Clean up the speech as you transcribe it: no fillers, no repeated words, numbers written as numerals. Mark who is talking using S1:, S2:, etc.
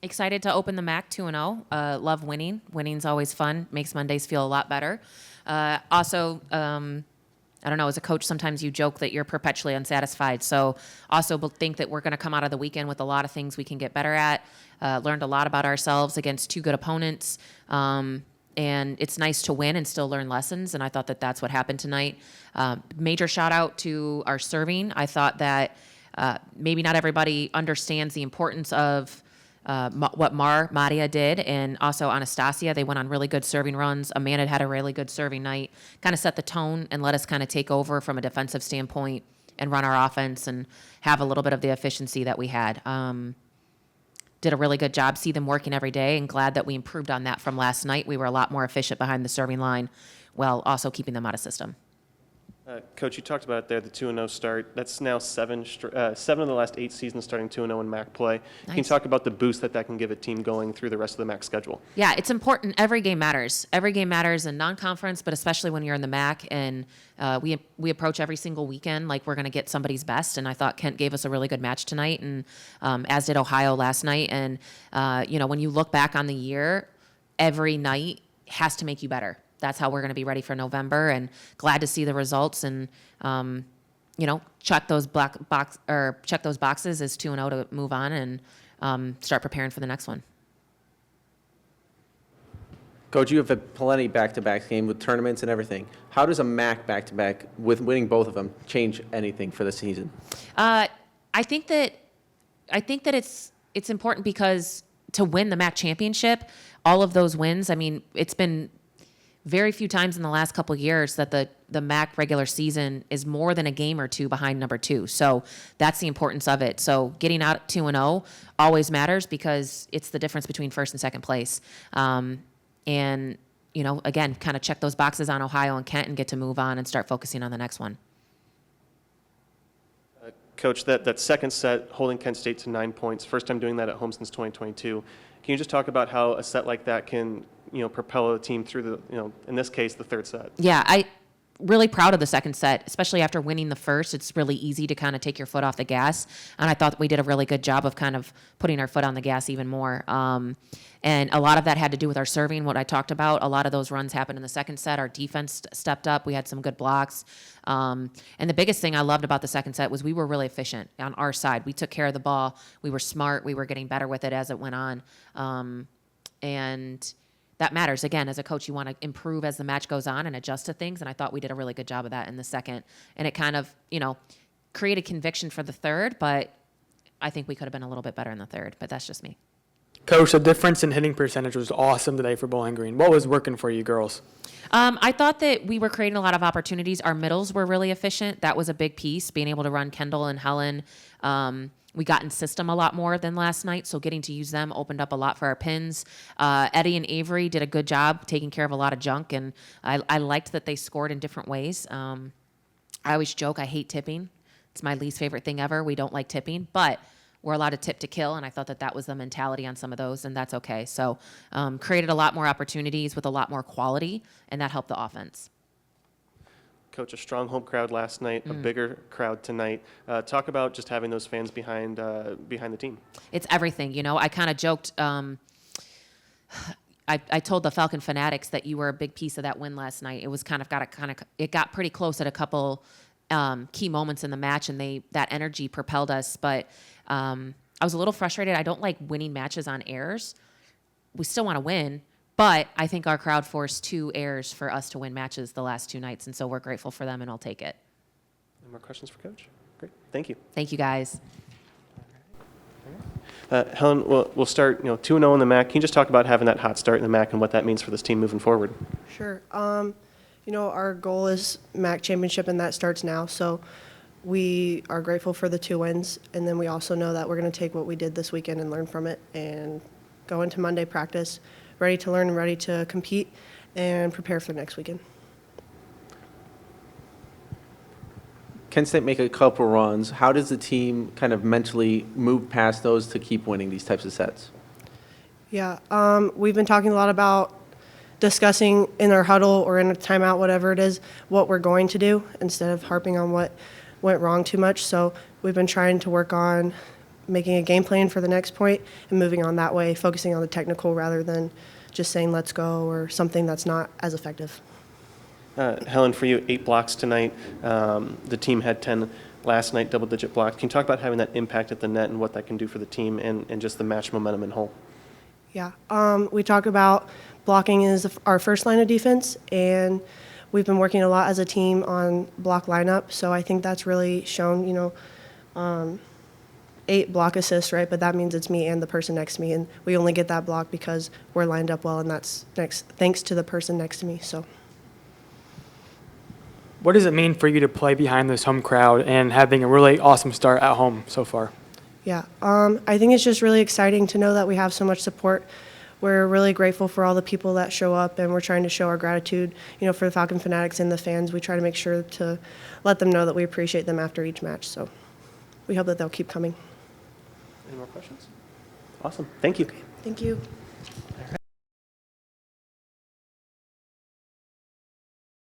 S1: Excited to open the MAC 2-0. Love winning. Winning's always fun. Makes Mondays feel a lot better. Also, I don't know, as a coach, sometimes you joke that you're perpetually unsatisfied. So also think that we're going to come out of the weekend with a lot of things we can get better at. Learned a lot about ourselves against two good opponents. And it's nice to win and still learn lessons. And I thought that that's what happened tonight. Major shout out to our serving. I thought that maybe not everybody understands the importance of what Maria did, and also Anastasia. They went on really good serving runs. Amanda had a really good serving night, kind of set the tone and let us kind of take over from a defensive standpoint and run our offense and have a little bit of the efficiency that we had. Did a really good job, see them working every day, and glad that we improved on that from last night. We were a lot more efficient behind the serving line while also keeping them out of system.
S2: Coach, you talked about it there, the 2-0 start. That's now seven of the last 8 seasons starting 2-0 in MAC play.
S1: Nice.
S2: Can you talk about the boost that can give a team going through the rest of the MAC schedule?
S1: Yeah, it's important. Every game matters. Every game matters in non-conference, but especially when you're in the MAC. And we approach every single weekend like we're going to get somebody's best. And I thought Kent gave us a really good match tonight, and as did Ohio last night. And, when you look back on the year, every night has to make you better. That's how we're going to be ready for November, and glad to see the results and, check those boxes as 2-0 to move on and start preparing for the next one.
S3: Coach, you have a plenty back-to-back game with tournaments and everything. How does a MAC back-to-back with winning both of them change anything for the season?
S1: I think that it's important because to win the MAC championship, all of those wins. I mean, it's been very few times in the last couple of years that the MAC regular season is more than a game or two behind number 2. So that's the importance of it. So getting out at 2-0 always matters because it's the difference between first and second place. And, again, kind of check those boxes on Ohio and Kent and get to move on and start focusing on the next one.
S2: Coach, that second set, holding Kent State to 9 points, first time doing that at home since 2022. Can you just talk about how a set like that can propel a team through the, in this case, the third set?
S1: Yeah, I really proud of the second set, especially after winning the first. It's really easy to kind of take your foot off the gas. And I thought we did a really good job of kind of putting our foot on the gas even more. And a lot of that had to do with our serving, what I talked about. A lot of those runs happened in the second set. Our defense stepped up. We had some good blocks. And the biggest thing I loved about the second set was we were really efficient on our side. We took care of the ball. We were smart. We were getting better with it as it went on. And that matters. Again, as a coach, you want to improve as the match goes on and adjust to things. And I thought we did a really good job of that in the second. And it kind of, created conviction for the third, but I think we could have been a little bit better in the third, but that's just me.
S4: Coach, the difference in hitting percentage was awesome today for Bowling Green. What was working for you girls?
S1: I thought that we were creating a lot of opportunities. Our middles were really efficient. That was a big piece, being able to run Kendall and Helen. We got in system a lot more than last night, so getting to use them opened up a lot for our pins. Eddie and Avery did a good job taking care of a lot of junk, and I liked that they scored in different ways. I always joke I hate tipping. It's my least favorite thing ever. We don't like tipping, but we're allowed to tip to kill, and I thought that was the mentality on some of those, and that's okay. So created a lot more opportunities with a lot more quality, and that helped the offense.
S2: Coach, a strong home crowd last night, a bigger crowd tonight. Talk about just having those fans behind the team.
S1: It's everything. I kind of joked. I told the Falcon Fanatics that you were a big piece of that win last night. It was it got pretty close at a couple key moments in the match, and that energy propelled us. But I was a little frustrated. I don't like winning matches on errors. We still want to win. But I think our crowd forced 2 errors for us to win matches the last 2 nights, and so we're grateful for them, and I'll take it.
S2: Any more questions for Coach? Great. Thank you.
S1: Thank you, guys.
S2: Helen, we'll start 2-0 in the MAC. Can you just talk about having that hot start in the MAC and what that means for this team moving forward?
S5: Sure. Our goal is MAC championship, and that starts now. So we are grateful for the 2 wins, and then we also know that we're going to take what we did this weekend and learn from it and go into Monday practice ready to learn and ready to compete and prepare for next weekend.
S3: Kent State make a couple runs. How does the team kind of mentally move past those to keep winning these types of sets?
S5: Yeah, we've been talking a lot about discussing in our huddle or in a timeout, whatever it is, what we're going to do instead of harping on what went wrong too much. So we've been trying to work on making a game plan for the next point and moving on that way, focusing on the technical rather than just saying let's go or something that's not as effective.
S2: Helen, for you, 8 blocks tonight. The team had 10 last night, double-digit blocks. Can you talk about having that impact at the net and what that can do for the team and just the match momentum in whole?
S5: Yeah, we talk about blocking is our first line of defense, and we've been working a lot as a team on block lineup. So I think that's really shown, 8 block assists, right? But that means it's me and the person next to me, and we only get that block because we're lined up well, and that's thanks to the person next to me. So.
S4: What does it mean for you to play behind this home crowd and having a really awesome start at home so far?
S5: Yeah, I think it's just really exciting to know that we have so much support. We're really grateful for all the people that show up, and we're trying to show our gratitude, for the Falcon Fanatics and the fans. We try to make sure to let them know that we appreciate them after each match. So we hope that they'll keep coming.
S2: Any more questions? Awesome. Thank you.
S5: Thank you.